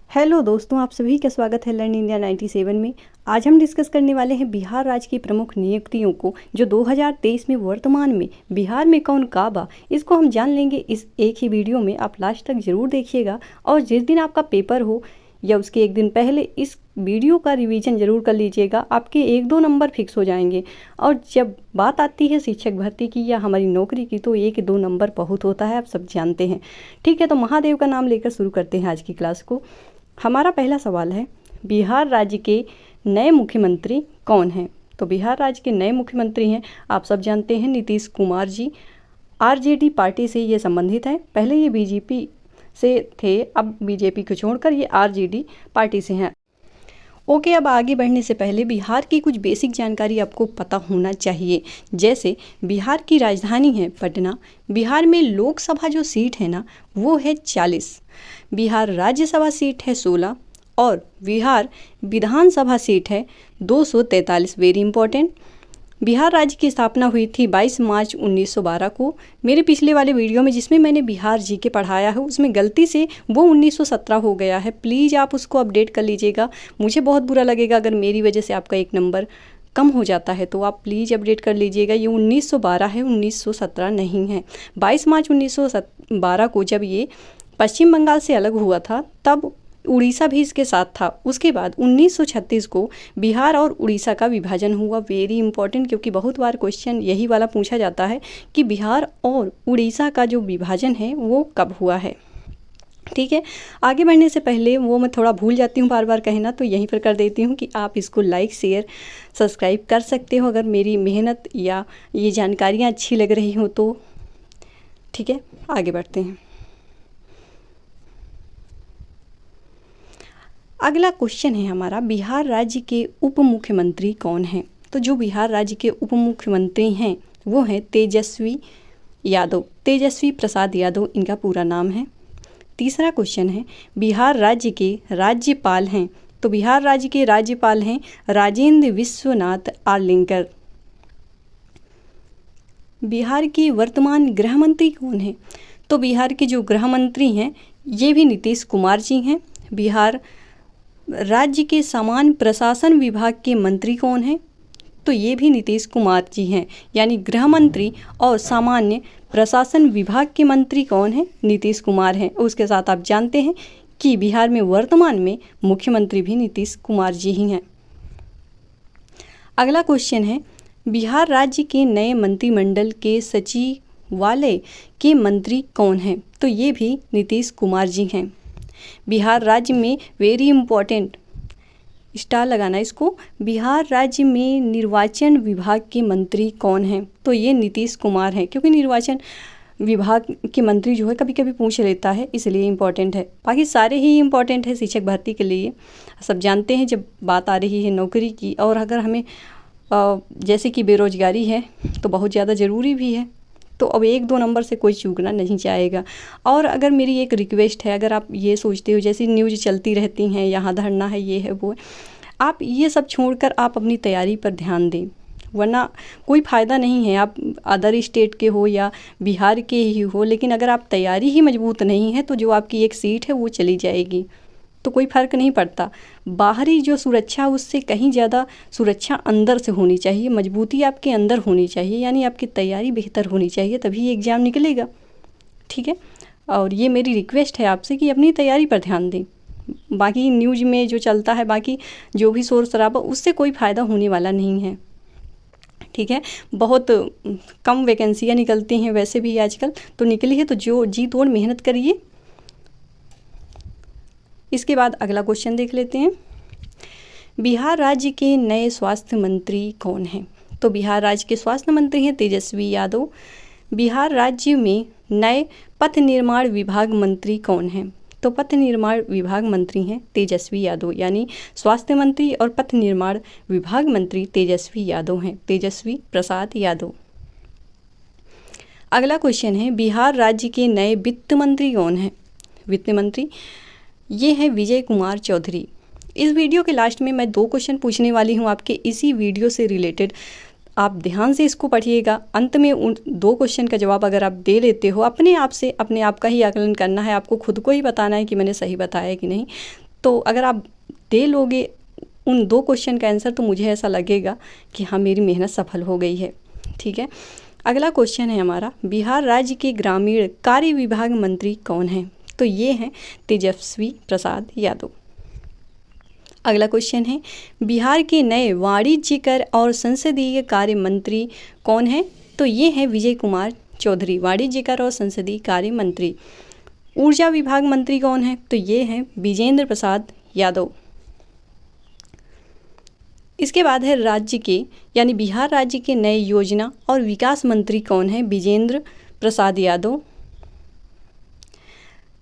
Hello दोस्तों, आप सभी का स्वागत है लर्न इंडिया 97 में। आज हम डिस्कस करने वाले हैं बिहार राज्य की प्रमुख नियुक्तियों को जो 2023 में वर्तमान में बिहार में कौन काबा, इसको हम जान लेंगे इस एक ही वीडियो में। आप लास्ट तक ज़रूर देखिएगा और जिस दिन आपका पेपर हो या उसके एक दिन पहले इस वीडियो का रिवीजन ज़रूर कर लीजिएगा। आपके 1-2 नंबर फिक्स हो जाएंगे। और जब बात आती है शिक्षक भर्ती की या हमारी नौकरी की तो 1-2 नंबर बहुत होता है, आप सब जानते हैं। ठीक है, तो महादेव का नाम लेकर शुरू करते हैं आज की क्लास को। हमारा पहला सवाल है, बिहार राज्य के नए मुख्यमंत्री कौन हैं? तो बिहार राज्य के नए मुख्यमंत्री हैं, आप सब जानते हैं, नीतीश कुमार जी। आरजेडी पार्टी से ये संबंधित हैं। पहले ये बीजेपी से थे, अब बीजेपी को छोड़कर ये आरजेडी पार्टी से हैं। ओके, अब आगे बढ़ने से पहले बिहार की कुछ बेसिक जानकारी आपको पता होना चाहिए। जैसे बिहार की राजधानी है पटना। बिहार में लोकसभा जो सीट है ना वो है 40। बिहार राज्यसभा सीट है 16 और बिहार विधानसभा सीट है 243। Very important. बिहार राज्य की स्थापना हुई थी 22 मार्च 1912 को। मेरे पिछले वाले वीडियो में जिसमें मैंने बिहार जीके पढ़ाया है उसमें गलती से वो 1917 हो गया है। प्लीज़ आप उसको अपडेट कर लीजिएगा। मुझे बहुत बुरा लगेगा अगर मेरी वजह से आपका एक नंबर कम हो जाता है, तो आप प्लीज़ अपडेट कर लीजिएगा। ये 1912 है, 1917 नहीं है। 22 मार्च 1912 को जब ये पश्चिम बंगाल से अलग हुआ था तब उड़ीसा भी इसके साथ था। उसके बाद 1936 को बिहार और उड़ीसा का विभाजन हुआ। वेरी इंपॉर्टेंट, क्योंकि बहुत बार क्वेश्चन यही वाला पूछा जाता है कि बिहार और उड़ीसा का जो विभाजन है वो कब हुआ है। ठीक है, आगे बढ़ने से पहले वो मैं थोड़ा भूल जाती हूँ बार बार कहना, तो यहीं पर कर देती हूँ कि आप इसको लाइक शेयर सब्सक्राइब कर सकते हो अगर मेरी मेहनत या ये जानकारियाँ अच्छी लग रही हो तो। ठीक है, आगे बढ़ते हैं। अगला क्वेश्चन है हमारा, बिहार राज्य के उप मुख्यमंत्री कौन हैं? तो जो बिहार राज्य के उप मुख्यमंत्री हैं वो हैं तेजस्वी यादव। तेजस्वी प्रसाद यादव इनका पूरा नाम है। तीसरा क्वेश्चन है, बिहार राज्य के राज्यपाल हैं। तो बिहार राज्य के राज्यपाल हैं राजेंद्र विश्वनाथ आर्लेकर। बिहार के वर्तमान गृह मंत्री कौन हैं? तो बिहार के जो गृह मंत्री हैं ये भी नीतीश कुमार जी हैं। बिहार राज्य के सामान्य प्रशासन विभाग के मंत्री कौन हैं? तो ये भी नीतीश कुमार जी हैं। यानी गृह मंत्री और सामान्य प्रशासन विभाग के मंत्री कौन हैं? नीतीश कुमार हैं। उसके साथ आप जानते हैं कि बिहार में वर्तमान में मुख्यमंत्री भी नीतीश कुमार जी ही हैं। अगला क्वेश्चन है, बिहार राज्य के नए मंत्रिमंडल के सचिवालय के मंत्री कौन हैं? तो ये भी नीतीश कुमार जी हैं। बिहार राज्य में वेरी इंपॉर्टेंट स्टार लगाना इसको, बिहार राज्य में निर्वाचन विभाग के मंत्री कौन हैं? तो ये नीतीश कुमार हैं, क्योंकि निर्वाचन विभाग के मंत्री जो है कभी कभी पूछ लेता है, इसलिए इम्पॉर्टेंट है। बाकी सारे ही इम्पॉर्टेंट है शिक्षक भर्ती के लिए। सब जानते हैं जब बात आ रही है नौकरी की, और अगर हमें जैसे कि बेरोजगारी है तो बहुत ज़्यादा ज़रूरी भी है, तो अब 1-2 नंबर से कोई चूकना नहीं चाहेगा। और अगर मेरी एक रिक्वेस्ट है, अगर आप ये सोचते हो जैसे न्यूज़ चलती रहती हैं, यहाँ धरना है, ये है, वो है, आप ये सब छोड़कर आप अपनी तैयारी पर ध्यान दें, वरना कोई फ़ायदा नहीं है। आप अदर स्टेट के हो या बिहार के ही हो, लेकिन अगर आप तैयारी ही मजबूत नहीं है तो जो आपकी एक सीट है वो चली जाएगी, तो कोई फ़र्क नहीं पड़ता। बाहरी जो सुरक्षा उससे कहीं ज़्यादा सुरक्षा अंदर से होनी चाहिए, मजबूती आपके अंदर होनी चाहिए, यानी आपकी तैयारी बेहतर होनी चाहिए, तभी एग्ज़ाम निकलेगा। ठीक है, और ये मेरी रिक्वेस्ट है आपसे कि अपनी तैयारी पर ध्यान दें। बाकी न्यूज़ में जो चलता है, बाकी जो भी शोर शराबा, उससे कोई फ़ायदा होने वाला नहीं है। ठीक है, बहुत कम वैकेंसियाँ निकलती हैं वैसे भी आजकल, तो निकली है तो जो जी तोड़ मेहनत करिए। इसके बाद अगला क्वेश्चन देख लेते हैं, बिहार राज्य के नए स्वास्थ्य मंत्री कौन हैं? तो बिहार राज्य के स्वास्थ्य मंत्री हैं तेजस्वी यादव। बिहार राज्य में नए पथ निर्माण विभाग मंत्री कौन हैं? तो पथ निर्माण विभाग मंत्री हैं तेजस्वी यादव, यानी स्वास्थ्य मंत्री और पथ निर्माण विभाग मंत्री तेजस्वी यादव हैं, तेजस्वी प्रसाद यादव। अगला क्वेश्चन है, बिहार राज्य के नए वित्त मंत्री कौन हैं? वित्त मंत्री ये है विजय कुमार चौधरी। इस वीडियो के लास्ट में मैं 2 क्वेश्चन पूछने वाली हूँ आपके इसी वीडियो से रिलेटेड। आप ध्यान से इसको पढ़िएगा। अंत में उन 2 क्वेश्चन का जवाब अगर आप दे लेते हो, अपने आप से अपने आप का ही आकलन करना है, आपको खुद को ही बताना है कि मैंने सही बताया कि नहीं। तो अगर आप दे लोगे उन 2 क्वेश्चन का आंसर तो मुझे ऐसा लगेगा कि हाँ मेरी मेहनत सफल हो गई है। ठीक है, अगला क्वेश्चन है हमारा, बिहार राज्य के ग्रामीण कार्य विभाग मंत्री कौन हैं? तो ये हैं तेजस्वी प्रसाद यादव। अगला क्वेश्चन है, बिहार के नए वाणिज्य कर और संसदीय कार्य मंत्री कौन हैं? तो ये हैं विजय कुमार चौधरी, वाणिज्य कर और संसदीय कार्य मंत्री। ऊर्जा विभाग मंत्री कौन है? तो ये हैं विजेंद्र प्रसाद यादव। इसके बाद है राज्य के यानी बिहार राज्य के नए योजना और विकास मंत्री कौन है? विजेंद्र प्रसाद यादव।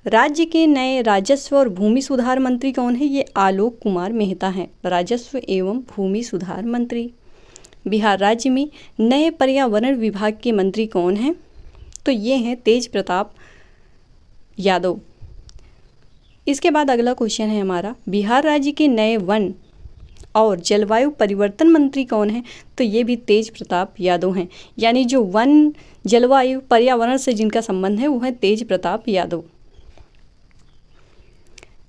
राज्य के नए राजस्व और भूमि सुधार मंत्री कौन है? ये आलोक कुमार मेहता हैं, राजस्व एवं भूमि सुधार मंत्री। बिहार राज्य में नए पर्यावरण विभाग के मंत्री कौन हैं? तो ये हैं तेज प्रताप यादव। इसके बाद अगला क्वेश्चन है हमारा, बिहार राज्य के नए वन और जलवायु परिवर्तन मंत्री कौन है? तो ये भी तेज प्रताप यादव हैं, यानी जो वन, जलवायु, पर्यावरण से जिनका संबंध है वो है तेज प्रताप यादव।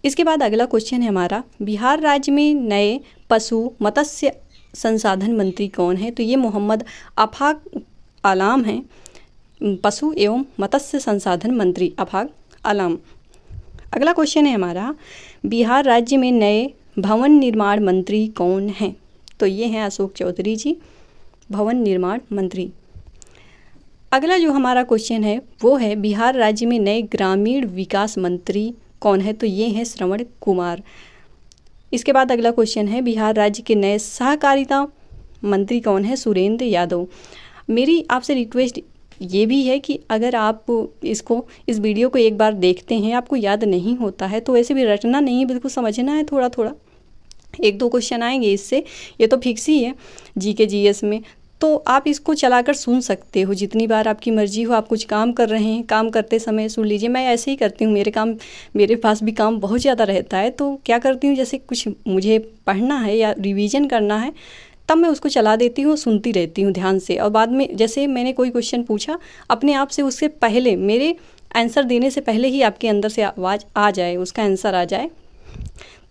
इसके बाद अगला क्वेश्चन है हमारा, बिहार राज्य में नए पशु मत्स्य संसाधन मंत्री कौन है? तो ये मोहम्मद आफाक आलाम हैं, पशु एवं मत्स्य संसाधन मंत्री आफाक आलाम। अगला क्वेश्चन है हमारा, बिहार राज्य में नए भवन निर्माण मंत्री कौन हैं? तो ये हैं अशोक चौधरी जी, भवन निर्माण मंत्री। अगला जो हमारा क्वेश्चन है वो है, बिहार राज्य में नए ग्रामीण विकास मंत्री कौन है? तो ये हैं श्रवण कुमार। इसके बाद अगला क्वेश्चन है, बिहार राज्य के नए सहकारिता मंत्री कौन है? सुरेंद्र यादव। मेरी आपसे रिक्वेस्ट ये भी है कि अगर आप इस वीडियो को एक बार देखते हैं, आपको याद नहीं होता है तो ऐसे भी रटना नहीं, बिल्कुल समझना है थोड़ा थोड़ा। 1-2 क्वेश्चन आएंगे इससे, ये तो फिक्स ही है जीके जीएस में, तो आप इसको चलाकर सुन सकते हो जितनी बार आपकी मर्जी हो। आप कुछ काम कर रहे हैं, काम करते समय सुन लीजिए। मैं ऐसे ही करती हूँ, मेरे पास भी काम बहुत ज़्यादा रहता है, तो क्या करती हूँ, जैसे कुछ मुझे पढ़ना है या रिवीजन करना है तब मैं उसको चला देती हूँ, सुनती रहती हूँ ध्यान से, और बाद में जैसे मैंने कोई क्वेश्चन पूछा, अपने आप से उससे पहले, मेरे आंसर देने से पहले ही आपके अंदर से आवाज़ आ जाए, उसका आंसर आ जाए,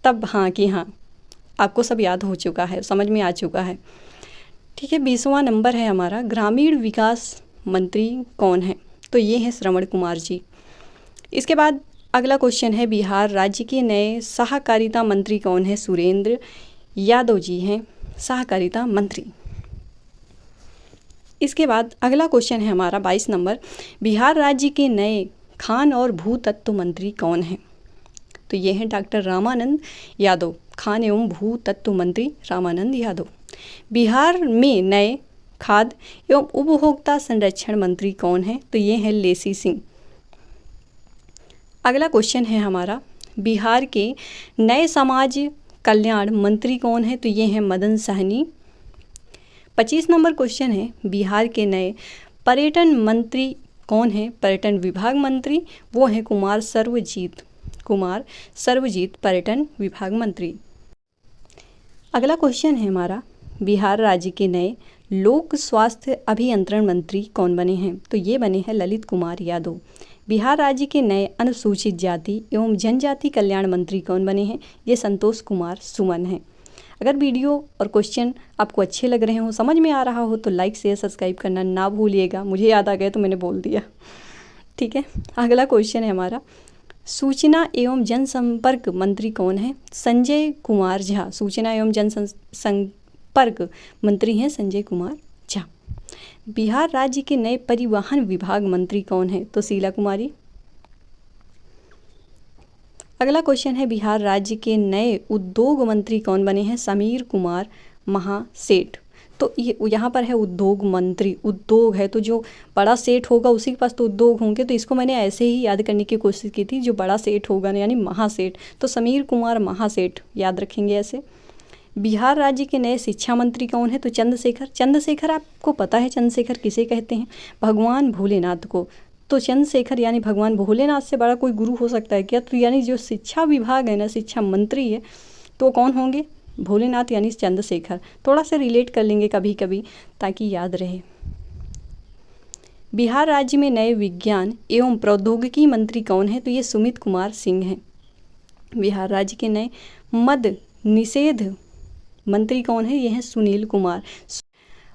तब हाँ कि हाँ आपको सब याद हो चुका है, समझ में आ चुका है। ठीक है, 20वां नंबर है हमारा, ग्रामीण विकास मंत्री कौन है? तो ये हैं श्रवण कुमार जी। इसके बाद अगला क्वेश्चन है, बिहार राज्य के नए सहकारिता मंत्री कौन है? सुरेंद्र यादव जी हैं सहकारिता मंत्री। इसके बाद अगला क्वेश्चन है हमारा 22 नंबर, बिहार राज्य के नए खान और भूतत्व मंत्री कौन हैं? तो ये हैं डॉक्टर रामानंद यादव, खान एवं भूतत्व मंत्री रामानंद यादव। बिहार में नए खाद्य एवं उपभोक्ता संरक्षण मंत्री कौन हैं? तो ये हैं लेसी सिंह। अगला क्वेश्चन है हमारा, बिहार के नए समाज कल्याण मंत्री कौन है? तो ये हैं मदन सहनी। 25 नंबर क्वेश्चन है, बिहार के नए पर्यटन मंत्री कौन है? पर्यटन विभाग मंत्री वो हैं कुमार सर्वजीत पर्यटन विभाग मंत्री। अगला क्वेश्चन है हमारा, बिहार राज्य के नए लोक स्वास्थ्य अभियंत्रण मंत्री कौन बने हैं? तो ये बने हैं ललित कुमार यादव। बिहार राज्य के नए अनुसूचित जाति एवं जनजाति कल्याण मंत्री कौन बने हैं? ये संतोष कुमार सुमन हैं। अगर वीडियो और क्वेश्चन आपको अच्छे लग रहे हो, समझ में आ रहा हो, तो लाइक शेयर सब्सक्राइब करना ना भूलिएगा। मुझे याद आ गया तो मैंने बोल दिया। ठीक है, अगला क्वेश्चन है हमारा, सूचना एवं जनसंपर्क मंत्री कौन है? संजय कुमार झा। सूचना एवं जनसंपर्क मंत्री हैं संजय कुमार झा। बिहार राज्य के नए परिवहन विभाग मंत्री कौन है? तो शीला कुमारी। अगला क्वेश्चन है, बिहार राज्य के नए उद्योग मंत्री कौन बने हैं? समीर कुमार महासेठ। तो ये यहाँ पर है उद्योग मंत्री, उद्योग है तो जो बड़ा सेठ होगा उसी के पास तो उद्योग होंगे, तो इसको मैंने ऐसे ही याद करने की कोशिश की थी, जो बड़ा सेठ होगा यानी महासेठ, तो समीर कुमार महासेठ याद रखेंगे ऐसे। बिहार राज्य के नए शिक्षा मंत्री कौन है? तो चंद्रशेखर आपको पता है चंद्रशेखर किसे कहते हैं? भगवान भोलेनाथ को। तो चंद्रशेखर यानी भगवान भोलेनाथ से बड़ा कोई गुरु हो सकता है क्या? तो यानी जो शिक्षा विभाग है ना, शिक्षा मंत्री है, तो कौन होंगे? भोलेनाथ यानी चंद्रशेखर। थोड़ा सा रिलेट कर लेंगे कभी कभी ताकि याद रहे। बिहार राज्य में नए विज्ञान एवं प्रौद्योगिकी मंत्री कौन है? तो ये सुमित कुमार सिंह हैं। बिहार राज्य के नए मद्य निषेध मंत्री कौन है? ये हैं सुनील कुमार।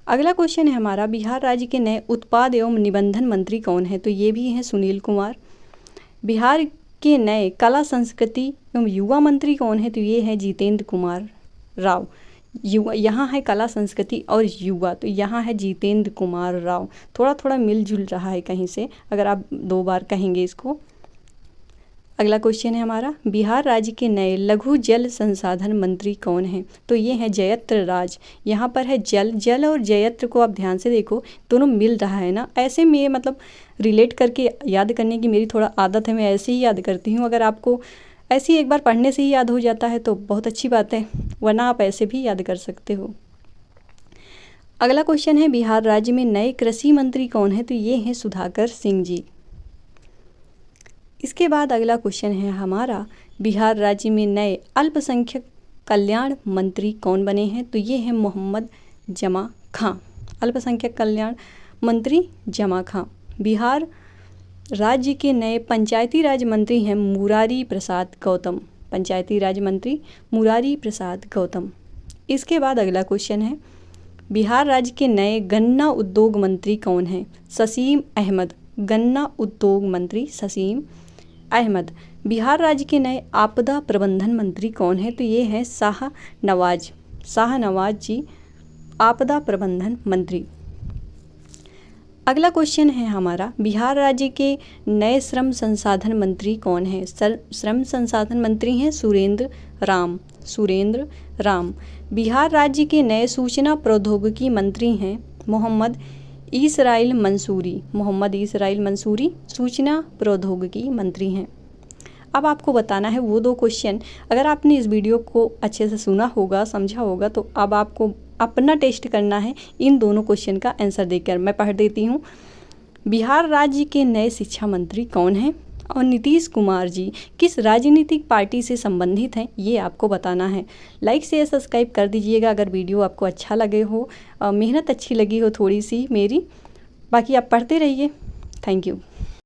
अगला क्वेश्चन है हमारा, बिहार राज्य के नए उत्पाद एवं निबंधन मंत्री कौन है? तो ये भी हैं सुनील कुमार। बिहार के नए कला संस्कृति एवं युवा मंत्री कौन है? तो ये है जितेंद्र कुमार राव। युवा यहाँ है कला संस्कृति और युवा, तो यहाँ है जितेंद्र कुमार राव। थोड़ा थोड़ा मिलजुल रहा है कहीं से, अगर आप 2 बार कहेंगे इसको। अगला क्वेश्चन है हमारा, बिहार राज्य के नए लघु जल संसाधन मंत्री कौन हैं? तो ये हैं जयत्र राज। यहाँ पर है जल और जयत्र को आप ध्यान से देखो, दोनों मिल रहा है ना। ऐसे में मतलब रिलेट करके याद करने की मेरी थोड़ा आदत है, मैं ऐसे ही याद करती हूँ। अगर आपको ऐसे ही एक बार पढ़ने से ही याद हो जाता है तो बहुत अच्छी बात है, वरना आप ऐसे भी याद कर सकते हो। अगला क्वेश्चन है, बिहार राज्य में नए कृषि मंत्री कौन है? तो ये हैं सुधाकर सिंह जी। इसके बाद अगला क्वेश्चन है हमारा, बिहार राज्य में नए अल्पसंख्यक कल्याण मंत्री कौन बने हैं? तो ये हैं मोहम्मद जमा खां। अल्पसंख्यक कल्याण मंत्री जमा खां। बिहार राज्य के नए पंचायती राज मंत्री हैं मुरारी प्रसाद गौतम। पंचायती राज मंत्री मुरारी प्रसाद गौतम। इसके बाद अगला क्वेश्चन है, बिहार राज्य के नए गन्ना उद्योग मंत्री कौन हैं? ससीम अहमद। गन्ना उद्योग मंत्री ससीम अहमद। बिहार राज्य के नए आपदा प्रबंधन मंत्री कौन है? तो ये है शाहनवाज जी, आपदा प्रबंधन मंत्री। अगला क्वेश्चन है हमारा, बिहार राज्य के नए श्रम संसाधन मंत्री कौन है? श्रम संसाधन मंत्री हैं सुरेंद्र राम। बिहार राज्य के नए सूचना प्रौद्योगिकी मंत्री हैं मोहम्मद इसराइल मंसूरी सूचना प्रौद्योगिकी मंत्री हैं। अब आपको बताना है वो 2 क्वेश्चन। अगर आपने इस वीडियो को अच्छे से सुना होगा, समझा होगा, तो अब आपको अपना टेस्ट करना है इन दोनों क्वेश्चन का आंसर देकर। मैं पढ़ देती हूँ। बिहार राज्य के नए शिक्षा मंत्री कौन हैं? और नीतीश कुमार जी किस राजनीतिक पार्टी से संबंधित हैं? ये आपको बताना है। लाइक शेयर सब्सक्राइब कर दीजिएगा अगर वीडियो आपको अच्छा लगे हो, मेहनत अच्छी लगी हो थोड़ी सी मेरी। बाकी आप पढ़ते रहिए। Thank you.